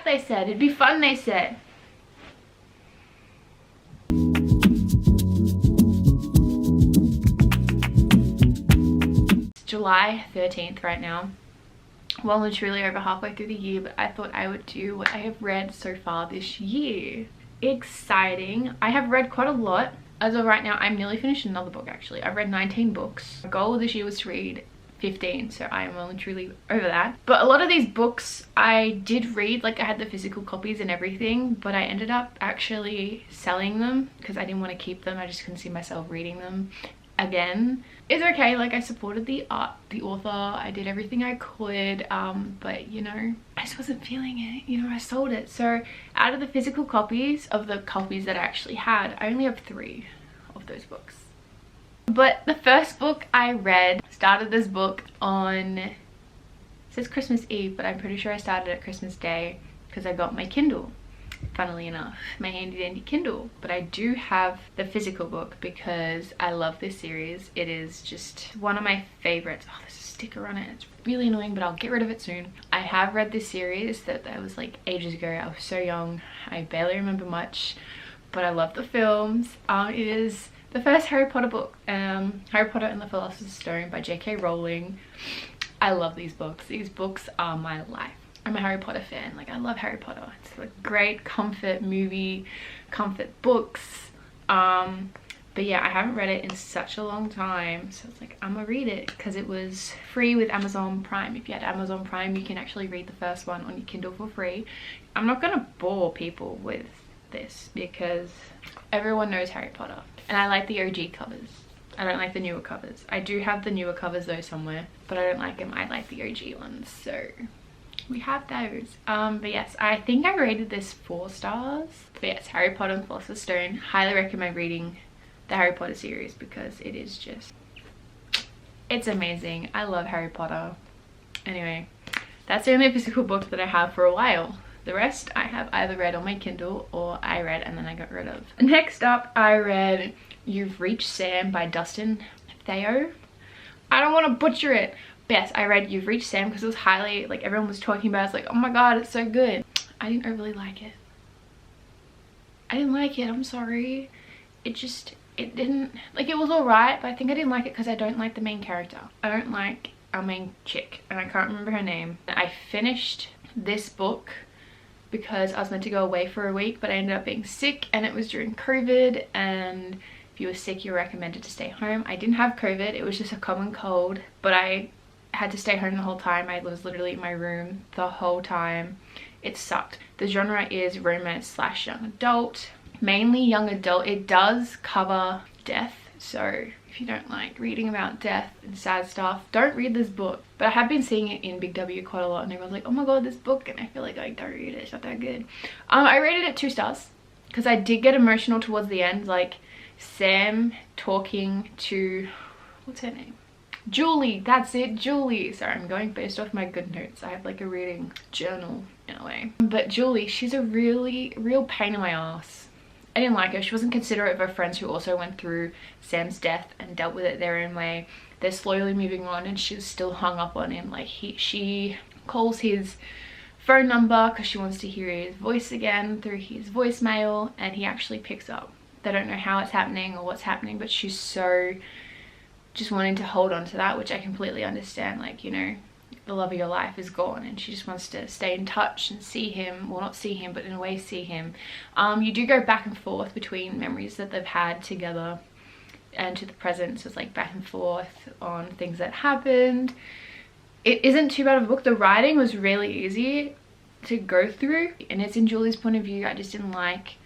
hype, they said. It'd be fun, they said. It's July 13th right now. Well and truly over halfway through the year, but I thought I would do what I have read so far this year. Exciting. I have read quite a lot. As of right now, I'm nearly finished another book actually. I've read 19 books. My goal this year was to read 15, so I am well and truly over that. But a lot of these books I did read, like I had the physical copies and everything, but I ended up actually selling them because I didn't want to keep them. I just couldn't see myself reading them again. It's okay, like I supported the author, I did everything I could, but you know, I just wasn't feeling it, you know. I sold it. So out of the physical copies, of the copies that I actually had, I only have 3 of those books. But the first book I read, started this book on, it says Christmas Eve, but I'm pretty sure I started at Christmas Day because I got my Kindle. Funnily enough, my handy dandy Kindle. But I do have the physical book because I love this series. It is just one of my favorites. Oh, there's a sticker on it. It's really annoying, but I'll get rid of it soon. I have read this series that was like ages ago. I was so young. I barely remember much, but I love the films. It is the first Harry Potter book, Harry Potter and the Philosopher's Stone by J.K. Rowling. I love these books. These books are my life. I'm a Harry Potter fan. Like, I love Harry Potter. It's a great comfort movie, comfort books. But yeah, I haven't read it in such a long time, so it's like, I'm gonna read it because it was free with Amazon Prime. If you had Amazon Prime, you can actually read the first one on your Kindle for free. I'm not gonna bore people with this because everyone knows Harry Potter, and I like the OG covers. I don't like the newer covers. I do have the newer covers though somewhere, but I don't like them. I like the OG ones, so we have those. But yes, I think I rated this 4 stars. But yes, Harry Potter and Philosopher's Stone. Highly recommend reading the Harry Potter series because it is just, it's amazing. I love Harry Potter. Anyway, that's the only physical book that I have for a while. The rest I have either read on my Kindle or I read and then I got rid of. Next up, I read You've Reached Sam by Dustin Theo. I don't want to butcher it. But yes, I read You've Reached Sam because it was highly, like, everyone was talking about it. It's like, oh my god, it's so good. I didn't overly like it. I didn't like it, I'm sorry. It didn't, like, it was alright, but I think I didn't like it because I don't like the main character. I don't like our main chick, and I can't remember her name. I finished this book because I was meant to go away for a week, but I ended up being sick, and it was during COVID, and if you were sick, you're recommended to stay home. I didn't have COVID, it was just a common cold, but I had to stay home the whole time. I was literally in my room the whole time. It sucked. The genre is romance / young adult, mainly young adult. It does cover death, so if you don't like reading about death and sad stuff, don't read this book. But I have been seeing it in Big W quite a lot, and everyone's like, oh my god, this book, and I feel like, don't read it, it's not that good. I rated it 2 stars because I did get emotional towards the end, like Sam talking to, what's her name? Julie, that's it, Julie. Sorry, I'm going based off my good notes. I have like a reading journal in a way. But Julie, she's a real pain in my ass. I didn't like her. She wasn't considerate of her friends who also went through Sam's death and dealt with it their own way. They're slowly moving on and she's still hung up on him. Like she calls his phone number because she wants to hear his voice again through his voicemail, and he actually picks up. They don't know how it's happening or what's happening, but she's so just wanting to hold on to that, which I completely understand. Like, you know, the love of your life is gone and she just wants to stay in touch and see him, well, not see him, but in a way see him. You do go back and forth between memories that they've had together and to the present, so it's like back and forth on things that happened. It isn't too bad of a book. The writing was really easy to go through, and it's in Julie's point of view. I just didn't like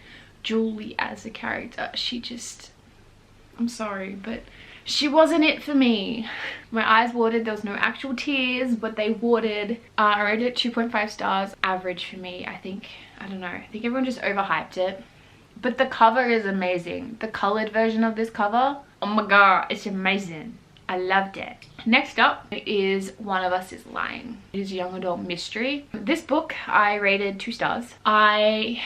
Julie as a character. She just, I'm sorry, but she wasn't it for me. My eyes watered. There was no actual tears, but they watered. I rated it 2.5 stars. Average for me, I think. I don't know. I think everyone just overhyped it. But the cover is amazing. The colored version of this cover, oh my god, it's amazing. I loved it. Next up is One of Us is Lying. It is a young adult mystery. This book I rated 2 stars. I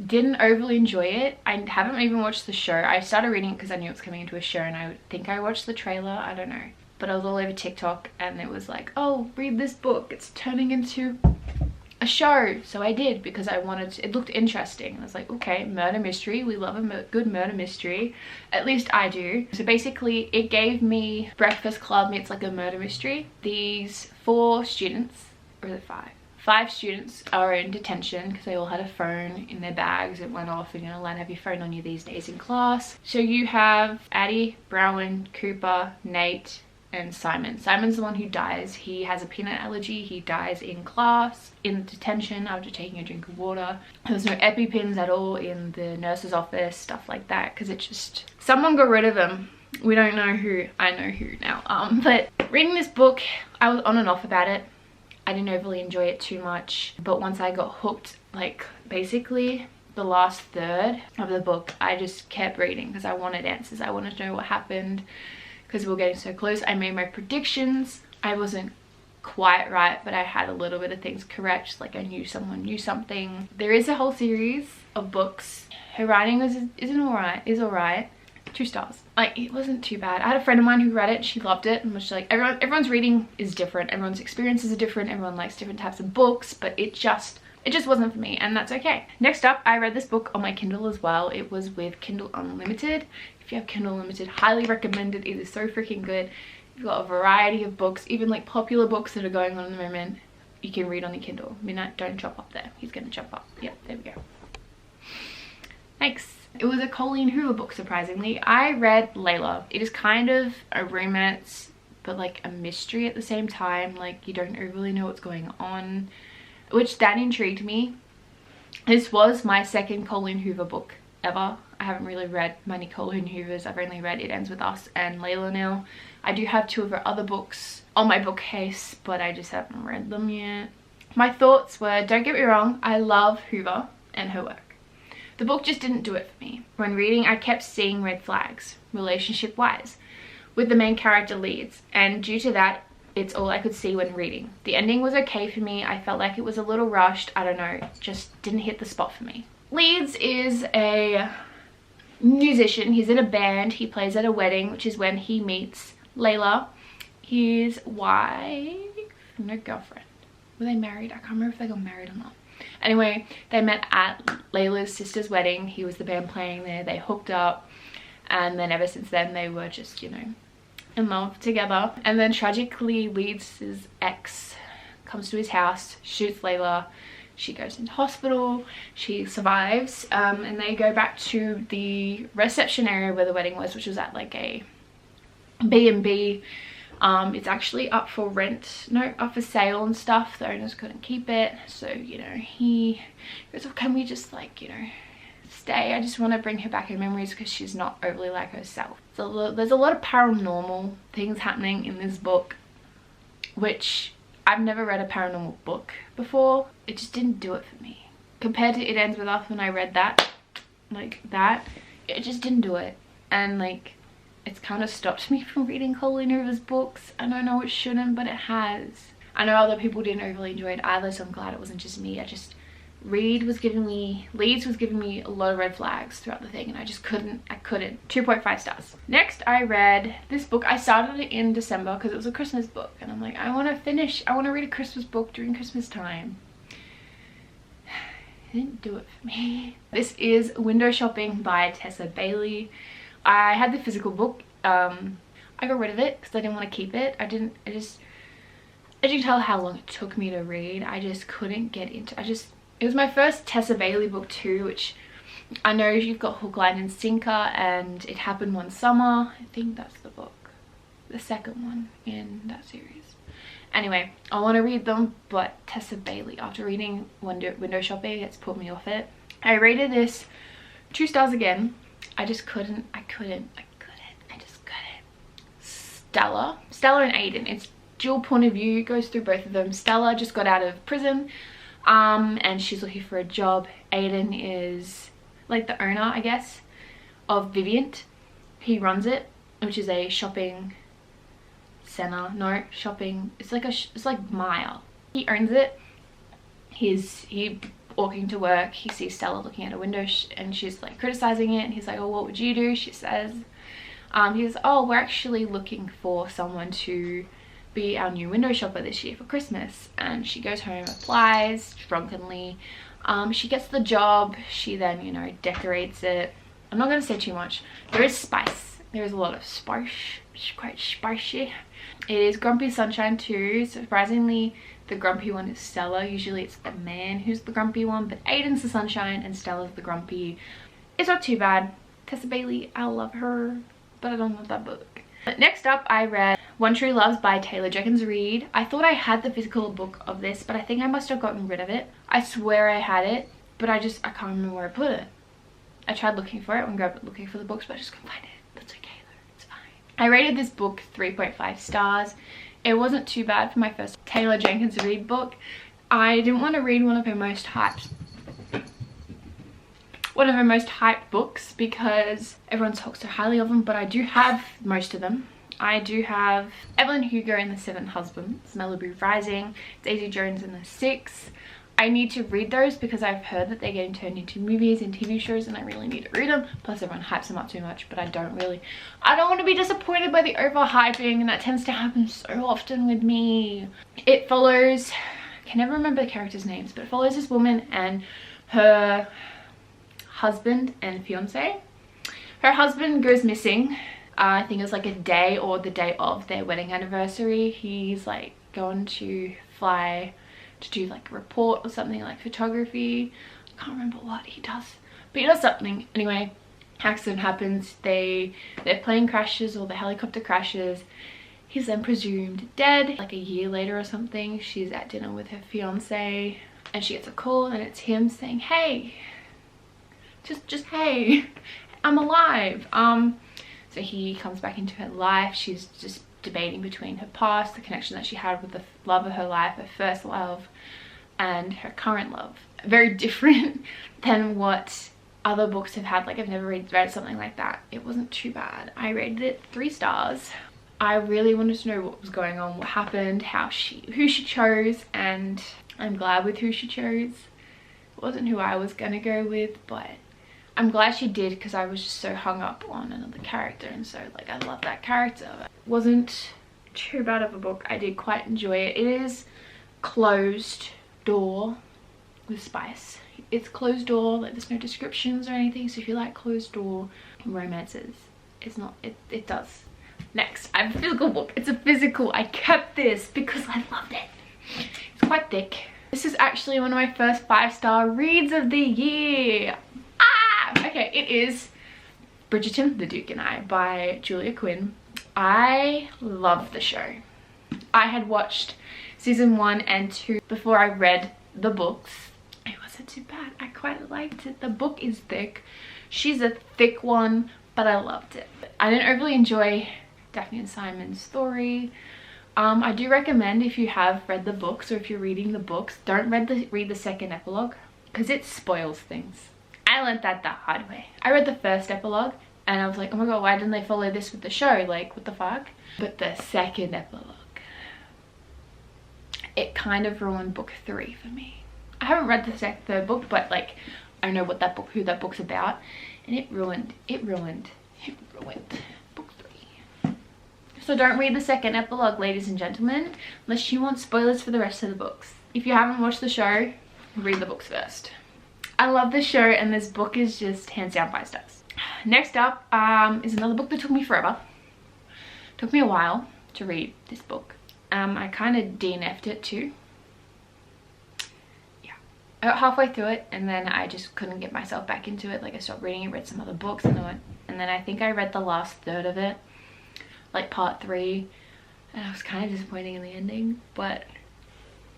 didn't overly enjoy it. I haven't even watched the show. I started reading it because I knew it was coming into a show, and I think I watched the trailer. I don't know. But I was all over TikTok and it was like, oh, read this book. It's turning into a show. So I did, because I wanted to, it looked interesting. I was like, okay, murder mystery, we love a good murder mystery, at least I do. So basically it gave me Breakfast Club meets like a murder mystery. These 4 students, or is it 5 students are in detention because they all had a phone in their bags. It went off, and you're not allowed to have your phone on you these days in class. So you have Addie, Browen, Cooper, Nate, and Simon. Simon's the one who dies. He has a peanut allergy. He dies in class, in detention, after taking a drink of water. There's no EpiPens at all in the nurse's office, stuff like that, because it just, someone got rid of him. We don't know who. I know who now. But reading this book, I was on and off about it. I didn't overly enjoy it too much, but once I got hooked, like basically the last third of the book, I just kept reading because I wanted answers. I wanted to know what happened, because we were getting so close. I made my predictions. I wasn't quite right, but I had a little bit of things correct, like I knew someone knew something. There is a whole series of books. Her writing is alright. 2 stars. Like, it wasn't too bad. I had a friend of mine who read it, she loved it, and was like, everyone's reading is different, everyone's experiences are different, everyone likes different types of books, but it just wasn't for me, and that's okay. Next up, I read this book on my Kindle as well. It was with Kindle Unlimited. If you have Kindle Unlimited, highly recommend it. It is so freaking good. You've got a variety of books, even like popular books that are going on at the moment, you can read on the Kindle. Midnight, don't jump up there. He's gonna jump up. Yep, there we go. Thanks. It was a Colleen Hoover book, surprisingly. I read Layla. It is kind of a romance, but like a mystery at the same time. Like, you don't really know what's going on, which that intrigued me. This was my second Colleen Hoover book ever. I haven't really read many Colleen Hoovers. I've only read It Ends With Us and Layla now. I do have 2 of her other books on my bookcase, but I just haven't read them yet. My thoughts were, don't get me wrong, I love Hoover and her work. The book just didn't do it for me. When reading, I kept seeing red flags, relationship-wise, with the main character leads, and due to that, it's all I could see when reading. The ending was okay for me. I felt like it was a little rushed. I don't know, it just didn't hit the spot for me. Leeds is a musician. He's in a band. He plays at a wedding, which is when he meets Layla, his wife, no, girlfriend. Were they married? I can't remember if they got married or not. Anyway, they met at Layla's sister's wedding. He was the band playing there. They hooked up, and then ever since then they were just, you know, in love together. And then tragically, Leeds' ex comes to his house, shoots Layla. She goes into hospital. She survives, and they go back to the reception area where the wedding was, which was at like a B&B. It's actually up for rent, no, up for sale and stuff. The owners couldn't keep it, so, you know, he goes, oh, can we just, like, you know, stay? I just want to bring her back in memories, because she's not overly like herself. So there's a lot of paranormal things happening in this book, which I've never read a paranormal book before. It just didn't do it for me. Compared to It Ends With Us, when I read that, like that, it just didn't do it. And like, it's kind of stopped me from reading Colleen Hoover's books. I don't know, it shouldn't, but it has. I know other people didn't overly enjoy it either, so I'm glad it wasn't just me. Leeds was giving me a lot of red flags throughout the thing, and I couldn't. 2.5 stars. Next, I read this book. I started it in December because it was a Christmas book, and I'm like, I want to read a Christmas book during Christmas time. It didn't do it for me. This is Window Shopping by Tessa Bailey. I had the physical book. I got rid of it because I didn't want to keep it. As you can tell how long it took me to read, I just couldn't get into it. It was my first Tessa Bailey book too, which I know you've got Hook, Line and Sinker, and It Happened One Summer. I think that's the book, the second one in that series. Anyway, I want to read them, but Tessa Bailey, after reading Window Shopping, it's put me off it. I rated this 2 stars again. I just couldn't. Stella and Aiden. It's dual point of view. It goes through both of them. Stella just got out of prison, and she's looking for a job. Aiden is like the owner, I guess, of Vivint. He runs it, which is a shopping center. No, shopping. It's like Maya. He owns it. He walking to work, he sees Stella looking at a window, and she's like criticizing it, and he's like, oh, what would you do? She says, he says, oh, we're actually looking for someone to be our new window shopper this year for Christmas. And she goes home, applies drunkenly. She gets the job. She then, you know, decorates it. I'm not going to say too much. There is spice. There is a lot of spice. It's quite spicy. It is Grumpy Sunshine too. Surprisingly, the grumpy one is Stella. Usually it's the man who's the grumpy one, but Aiden's the sunshine and Stella's the grumpy. It's not too bad. Tessa Bailey, I love her, but I don't love that book. Next up, I read One True Loves by Taylor Jenkins Reid. I thought I had the physical book of this, but I think I must have gotten rid of it. I swear I had it, but I can't remember where I put it. I tried looking for it when looking for the books, but I just couldn't find it. That's okay though, it's fine. I rated this book 3.5 stars. It wasn't too bad for my first Taylor Jenkins Reid book. I didn't want to read one of her most hyped books because everyone talks so highly of them, but I do have most of them. I do have Evelyn Hugo and the Seven Husbands, Malibu Rising, Daisy Jones and the Six. I need to read those because I've heard that they're getting turned into movies and TV shows and I really need to read them. Plus everyone hypes them up too much, but I don't want to be disappointed by the overhyping, and that tends to happen so often with me. It follows, I can never remember the characters' names, but it follows this woman and her husband and fiance. Her husband goes missing. I think it was like a day or the day of their wedding anniversary. He's like going to fly to do like a report or something, like photography. I can't remember what he does, but he does something. Anyway, accident happens. Their plane crashes or the helicopter crashes. He's then presumed dead. Like a year later or something, she's at dinner with her fiance and she gets a call and it's him saying, hey, just hey, I'm alive. So he comes back into her life. She's just debating between her past, the connection that she had with the love of her life, her first love, and her current love. Very different than what other books have had. Like, I've never read something like that. It wasn't too bad. I rated it 3 stars. I really wanted to know what was going on, what happened, who she chose, and I'm glad with who she chose. It wasn't who I was gonna go with, but I'm glad she did because I was just so hung up on another character, and so like I love that character. It wasn't too bad of a book. I did quite enjoy it. It is closed door with spice. It's closed door, like there's no descriptions or anything, so if you like closed door romances, it does. Next, I have a physical book. It's a physical. I kept this because I loved it. It's quite thick. This is actually one of my first 5-star reads of the year. Okay, it is Bridgerton, The Duke and I by Julia Quinn. I love the show. I had watched season 1 and 2 before I read the books. It wasn't too bad. I quite liked it. The book is thick. She's a thick one, but I loved it. I didn't overly enjoy Daphne and Simon's story. I do recommend, if you have read the books or if you're reading the books, don't read the second epilogue because it spoils things. I learned that the hard way. I read the first epilogue and I was like, oh my god, why didn't they follow this with the show? Like, what the fuck? But the second epilogue, it kind of ruined book 3 for me. I haven't read the third book, but like, I know who that book's about, and it ruined book 3. So don't read the second epilogue, ladies and gentlemen, unless you want spoilers for the rest of the books. If you haven't watched the show, read the books first. I love this show, and this book is just hands down 5 stars. Next up is another book that took me forever. Took me a while to read this book. I kind of DNF'd it too. Yeah. I got halfway through it and then I just couldn't get myself back into it. Like, I stopped reading it, read some other books and then I think I read the last third of it, like part 3, and I was kind of disappointed in the ending. But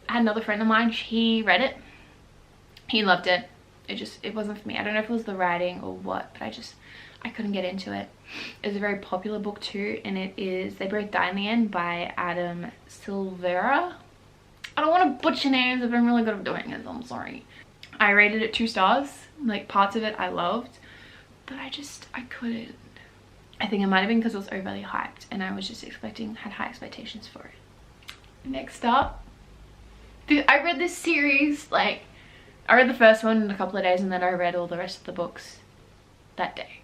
I had another friend of mine, he read it. He loved it. It wasn't for me. I don't know if it was the writing or what, but I couldn't get into it. It's a very popular book too, and it is They Both Die in the End by Adam Silvera. I don't want to butcher names. I've been really good at doing it, so I'm sorry. I rated it 2 stars. Like, parts of it I loved, but I couldn't. I think it might have been because it was overly hyped and I was just had high expectations for it. Next up, I read this series, like, I read the first one in a couple of days and then I read all the rest of the books that day.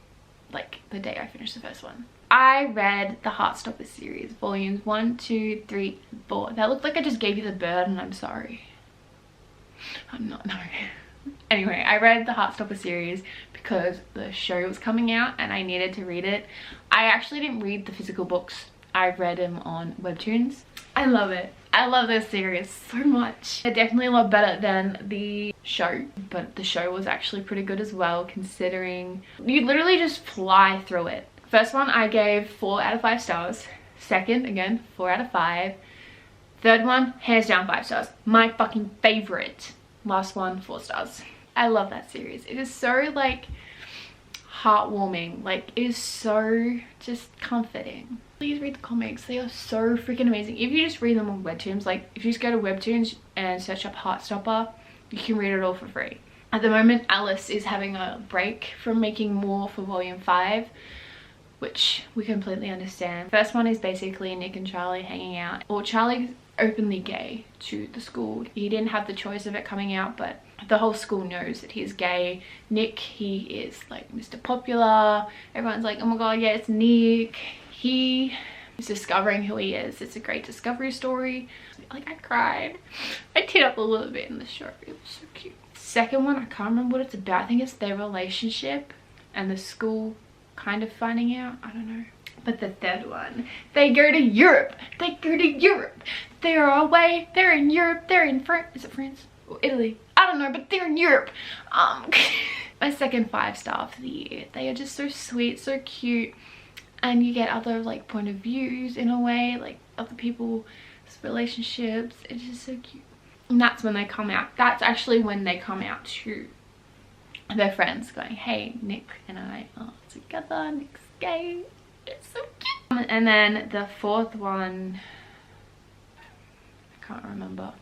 Like, the day I finished the first one. I read the Heartstopper series, volumes 1, 2, 3, 4. That looked like I just gave you the bird and I'm sorry. I'm not, no. Anyway, I read the Heartstopper series because the show was coming out and I needed to read it. I actually didn't read the physical books. I read them on Webtoons. I love it. I love this series so much. They're definitely a lot better than the show, but the show was actually pretty good as well, considering you literally just fly through it. First one I gave 4 out of 5 stars. Second, again, 4 out of 5. Third one, hands down 5 stars. My fucking favorite. Last one, 4 stars. I love that series. It is so like heartwarming. Like, it is so just comforting. Please read the comics. They are so freaking amazing. If you just read them on Webtoons, like if you just go to Webtoons and search up Heartstopper, you can read it all for free. At the moment, Alice is having a break from making more for volume 5, which we completely understand. First one is basically Nick and Charlie hanging out. Well, Charlie's openly gay to the school. He didn't have the choice of it coming out, but the whole school knows that he's gay. Nick, he is like Mr. Popular. Everyone's like, oh my god, yeah, it's Nick. He is discovering who he is. It's a great discovery story. Like, I cried. I teared up a little bit in the show. It was so cute. Second one, I can't remember what it's about. I think it's their relationship and the school kind of finding out. I don't know. But the third one, they go to Europe. They go to Europe. They're away. They're in Europe. They're in France. Is it France or Italy? I don't know, but they're in Europe. My second 5-star for the year. They are just so sweet, so cute, and you get other like point of views in a way, like other people's relationships. It's just so cute. And that's when they come out. That's actually when they come out to their friends, going, hey, Nick and I are together. Nick's gay. It's so cute. And then the fourth one, I can't remember,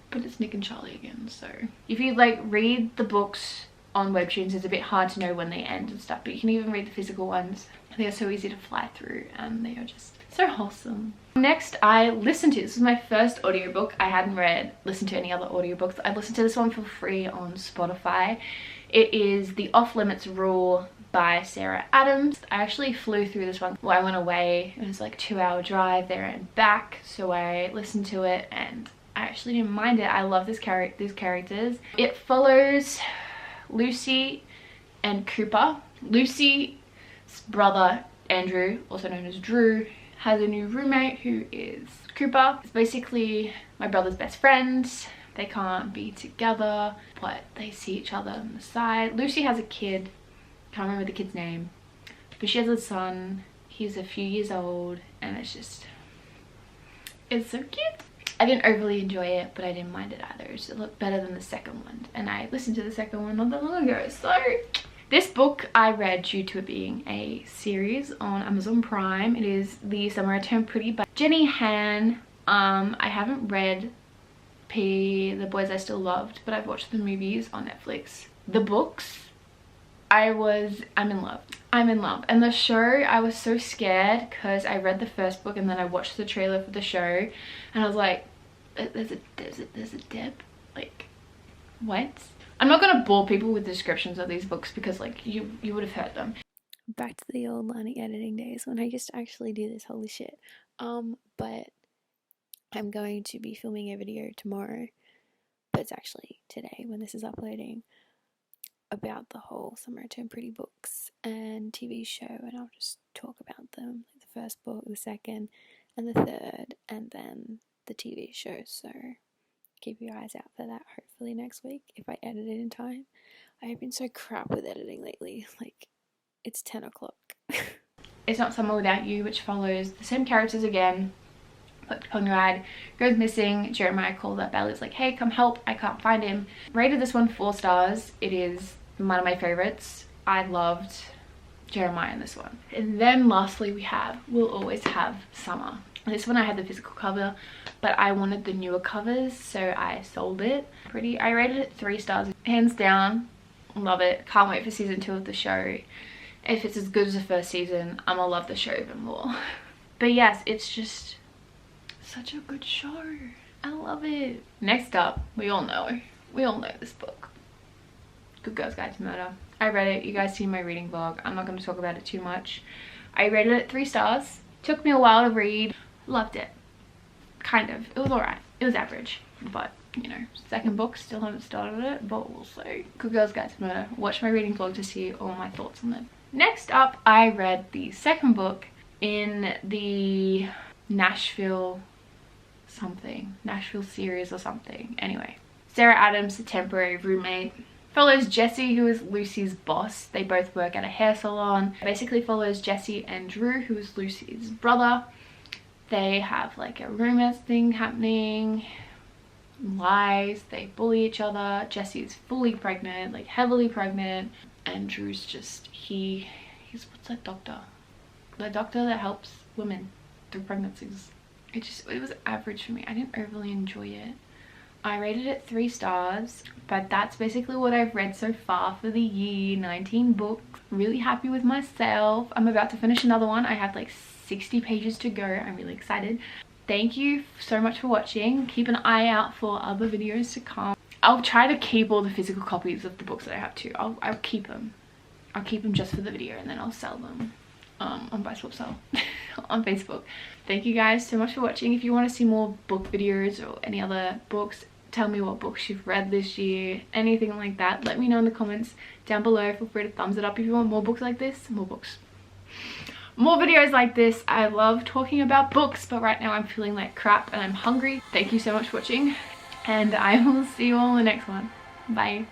but it's Nick and Charlie again. So if you like read the books on Webtoons, it's a bit hard to know when they end and stuff, but you can even read the physical ones. They are so easy to fly through and they are just so wholesome. Next, I listened to, this was my first audiobook. I hadn't listened to any other audiobooks. I listened to this one for free on Spotify. It is The Off Limits Rule by Sarah Adams. I actually flew through this one while I went away. It was like a 2-hour drive there and back, so I listened to it and I actually didn't mind it. I love these characters. It follows Lucy and Cooper. Lucy's brother Andrew, also known as Drew, has a new roommate who is Cooper. It's basically my brother's best friends. They can't be together, but they see each other on the side. Lucy has a kid. Can't remember the kid's name, but she has a son. He's a few years old and it's so cute. I didn't overly enjoy it, but I didn't mind it either. It looked better than the second one, and I listened to the second one not that long ago. So this book I read due to it being a series on Amazon Prime. It is The Summer I Turned Pretty by Jenny Han. I haven't read The Boys I Still Loved, but I've watched the movies on Netflix. The books, I'm in love. I'm in love. And the show, I was so scared because I read the first book and then I watched the trailer for the show and I was like, there's a Deb? Like, what? I'm not gonna bore people with descriptions of these books because like you would have heard them. Back to the old Lani editing days when I used to actually do this, holy shit. But I'm going to be filming a video tomorrow, but it's actually today when this is uploading, about the whole Summer I Turned Pretty books and TV show, and I'll just talk about them, like the first book, the second, and the third, and then the TV show. So keep your eyes out for that, hopefully next week, if I edit it in time. I have been so crap with editing lately, like, it's 10 o'clock. It's Not Summer Without You, which follows the same characters again, but Conrad goes missing. Jeremiah calls up Belly's like, hey, come help, I can't find him. Rated this one 4 stars. It is one of my favorites. I loved Jeremiah in this one. And then lastly we have We'll Always Have Summer. This one I had the physical cover, but I wanted the newer covers, so I sold it. I rated it 3 stars. Hands down, love it. Can't wait for season 2 of the show. If it's as good as the first season, I'm gonna love the show even more. But yes, it's just such a good show. I love it. Next up, we all know this book, Good Girls Guide to Murder. I read it. You guys see my reading vlog. I'm not going to talk about it too much, I rated it 3 stars. Took me a while to read. Loved it. Kind of. It was alright. It was average. But, you know, second book, still haven't started it, but we'll see. Good Girls Guide to Murder. Watch my reading vlog to see all my thoughts on it. Next up, I read the second book in the Nashville series or something. Anyway, Sarah Adams, the temporary roommate, follows Jesse, who is Lucy's boss. They both work at a hair salon. Basically follows Jesse and Drew, who is Lucy's brother. They have like a romance thing happening. Lies, they bully each other. Jesse is fully pregnant, like heavily pregnant, and Drew's just he's what's that doctor? The doctor that helps women through pregnancies. It was average for me. I didn't overly enjoy it. I rated it 3 stars, but that's basically what I've read so far for the year. 19 books. Really happy with myself. I'm about to finish another one. I have like 60 pages to go. I'm really excited. Thank you so much for watching. Keep an eye out for other videos to come. I'll try to keep all the physical copies of the books that I have too. I'll keep them. I'll keep them just for the video, and then I'll sell them on Buy Swap Sell on Facebook. Thank you guys so much for watching. If you want to see more book videos or any other books, tell me what books you've read this year, anything like that. Let me know in the comments down below. Feel free to thumbs it up if you want more books like this. More videos like this. I love talking about books, but right now I'm feeling like crap and I'm hungry. Thank you so much for watching, and I will see you all in the next one. Bye.